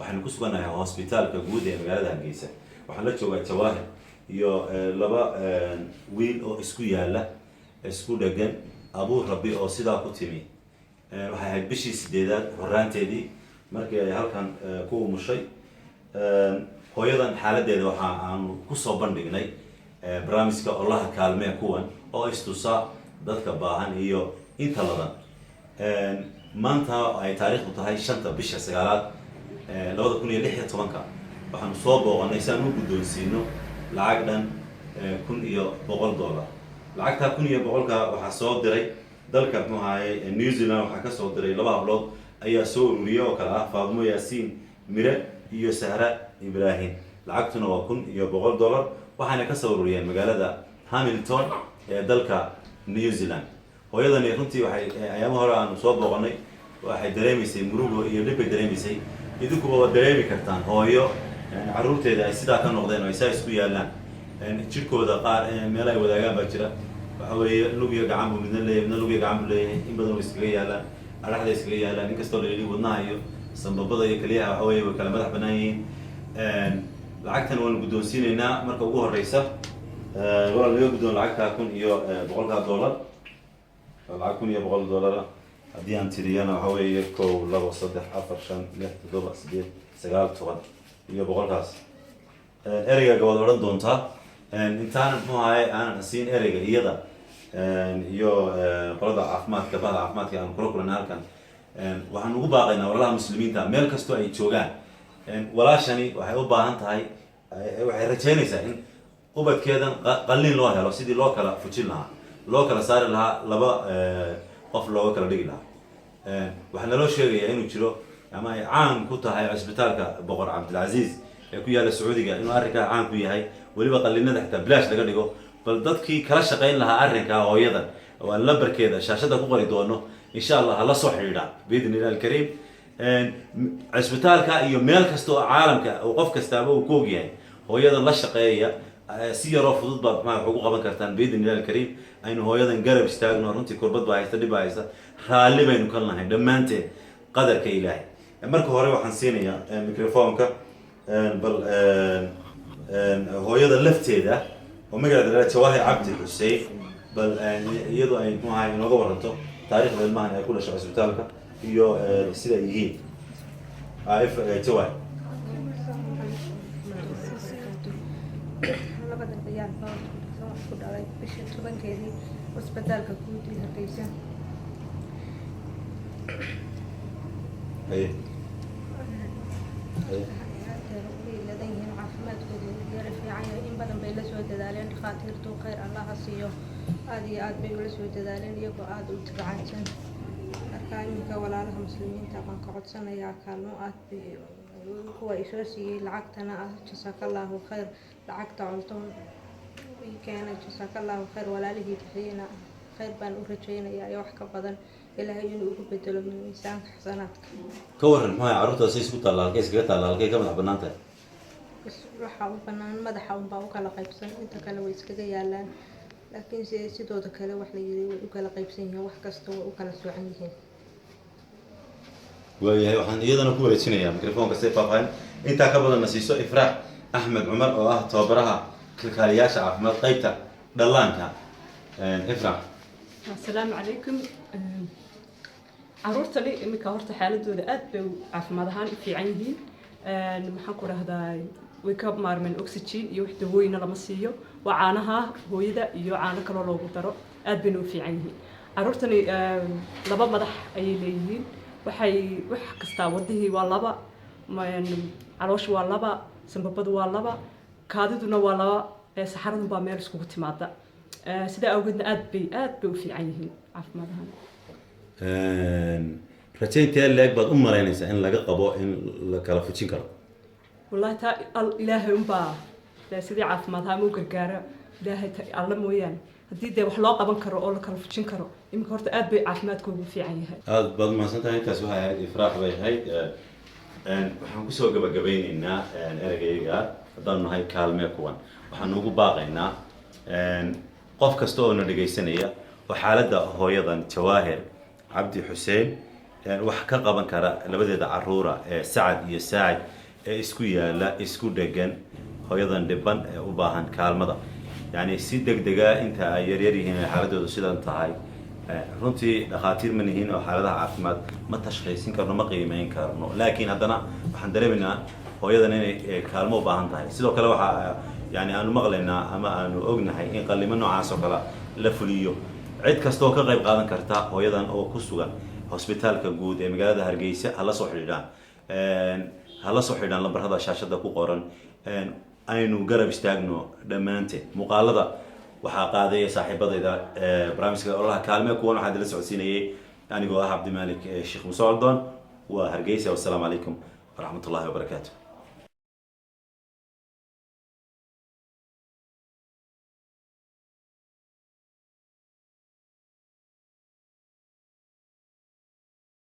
waxaan ku suganahay hospitaalka guud ee magaalada Hargeysa waxaan la joogaa Jawaahir iyo laba wiil oo isku yaala isku dhagan Abu Rabi oo sidaa ku timi waxay ahayd bishii 8aad horaanteedii markii ay halkan ku umushay hooyadan xaaladeeda waxa aan ku soo bandhignay barnaamijka Allaha kaalmee kuwan oo istusa dadka baahan iyo inta ladan maanta ay taariikhdu tahay 5 bisha 9aad 2016 waxaan soo booqanay si aan u guddoonsiino lacag dhan $1,100 lacagta $1,100 waxaa soo diray dalka New Zealand waxaa ka soo diray laba hablood ayaa soo ururiyay oo kala ah Faadmo Yaasiin Mire iyo Sahra Ibrahim lacagtuna waa $1,100 waxaana ka soo ururiyeen magaalada Hamilton ee dalka New Zealand hooyadani runtii waxay ayaamo hore aan soo booqanay waxay dareemaysay murugo iyo dhib dareemaysay idinku waa dareemi kartaan hooyo caruurteeda ay sidaa ka noqdeen oo ay isku yaalaan jirkooda qaar meel ay wadaagaan baa jira waxa weeye lug iyo gacan buu midna lug iyo gacan buu leeyahay in badan way iskaga yaalaan araxda iskaga yaalaan inkastoo la yidhi wadnaha iyo sanbabada iyo kaliyaha waxa weeye way kala madax bannaan yihiin lacagtan waan guddoonsiinaynaa marka ugu horeysa waa laga guddoon lacagta $1,100 lacag $1,100 haddii aan tiriyana waxa weeye 1 2 3 4 5 6 7 8 9 iyo boqolkaas ereyga gabadh oran doonta intaan aan siin ereyga iyada iyo qolada caafimaadka bahda caafimaadka aan kula kulanay halkan waxaan ugu baaqaynaa walaalaha muslimiinta meel kastoo ay joogaan walaashani waxay u baahan tahay waxay rajaynaysaa in ubadkeedan qalliin loo helo sidii loo kala fujin lahaa loo kala saari lahaa laba qof looga kala dhigi lahaa waxaa naloo sheegayaa inuu jiro ama ay caan ku tahay cisbitaalka boqor Cabdilcaziz ee ku yaala Sacuudiga inuu arrinka caan ku yahay waliba qalliinada xitaa bilaash laga dhigo bal dadkii kala shaqeyn lahaa arrinka hooyadan waa lambarkeeda shaashada ku qori doono insha Allah la soo xiriira biidnillahi kariim cisbitaalka iyo meel kasta oo caalamka oo qof kasta uu ku ogyahay hooyadan la shaqeeya si yar oo fudud baad ma ugu qaban kartaan biidnillahi kariim aynu hooyadan garab istaagno runtii kurbad baa haysta dhib haysta raali baynu ka nahay dhamaanteen qadarka Ilaahay marka hore waxaan siinayaa microphone-ka bal hooyada lafteeda oo magaceeda Jawaahir Cabdi Xuseen bal iyadoo ay inooga waranto taariikhda ilmahan ay ku dhashay cisbitaalka iyo sida ay yihiin Jawaahir labada ciyaar baa ku dhalay bishii 10keedii cisbitaalka guud ee Hargeysa لديهم عافمات كودية رفيعة إن بدن بيلسوا تدالين خاطرتو خير الله سيو هذه آد بيلسوا تدالين يكو آد وتبعاتن أركانك ولا لها مسلمين طبعا قعد سنة يا كانوا آد هو إساسي لعقتنا جزاك الله خير لعقت علتون كان جزاك الله خير ولا له تحيينا خير بان أرجينا يا يوحك بدن إلهي إنه بدل من ميزان حسناتك. كورن ما عرفت أسيس كنت على الكيس كنت على الكيس كم حبنانته. بس روح أو بنان ما دحوا باوك على قيبسن أنت كلا ويسكجي يالان لكن سيدو تكلا وحلا يدي وكلا قيبسن هي وحكستو وكلا سوعنيه. وهي وحن أيضا نقول إتشينيا ميكروفون كسيف فاهم أنت قبل النسيسو إفراح أحمد عمر أو توبرها كالياش عفمات قيبته دلانك إفراح. السلام عليكم. عرورت لي إمك عرورت حالته ذات بعفمادهان في عيني محكور هذا ويكاب مار من أكسجين يوحد هوينا لمسيو وعانها هويدا يعانى كلا لو بترى أدبنو في عيني عرورت لي لبا مدح أي ليين وح كستاوده واللبا ما عروش واللبا سنببد واللبا كاددنا واللبا سحرنا باميرس كوتي مادا سيدا أوجدنا أدبي في عيني عفمادهان رجعت لك بعد مرينيسا إن لقى قبوا إن لكلا فتشين كرا. والله تا الإله ينبا سيدي عارف ما ثامو كرجارة إله الله مويان هدي ده وحلاق قبل كرا أو لكلا فتشين كرا يمكن كرت أدبي عفماتكم في عينها. هذا بعد ما سنت هاي تسوها هاي إفراح بي هاي وحنقصوا جبين إننا أرجعيا ضمن هاي كلمة كوان وحنوجو باقينا قف كستو إنه رجع سنية وحالة هو أيضا جواهر عبد حسين wax ka qaban kara labadeeda caruura Sacad iyo Saacid isku yaala isku dhagan hooyadan dhiban u baahan kaalmada yani si degdega inta ay yaryar yihiin xaaladoodu sidan tahay runtii dhaqaatiir ma nihiin oo xaaladaha caafimaad ma tashkhaysin karno ma qiimeyn karno laakiin haddana waxaan dareeminaa hooyadan inay kaalmo u baahan tahay sidoo kale waxa yani aanu maqlaynaa ama aanu ognahay in qalimo noocaas oo kale la fuliyo cid kasta oo ka qayb qaadan karta hooyadan oo ku sugan hospitaalka guud ee magaalada Hargeysa hala soo xidhaan lambarada shaashada ku qoran aynu garab istaagno dhamaanteen muuqaalada waxaa qaaday saaxiibadayda barnaamijka ololaha kaalme kuwan waxaa la socodsiinayay anigoo ah Cabdi Malik Sheekh Musa Aldon wa Hargeysa. Wassalamu alaykum wa rahmatullahi wa barakatuh.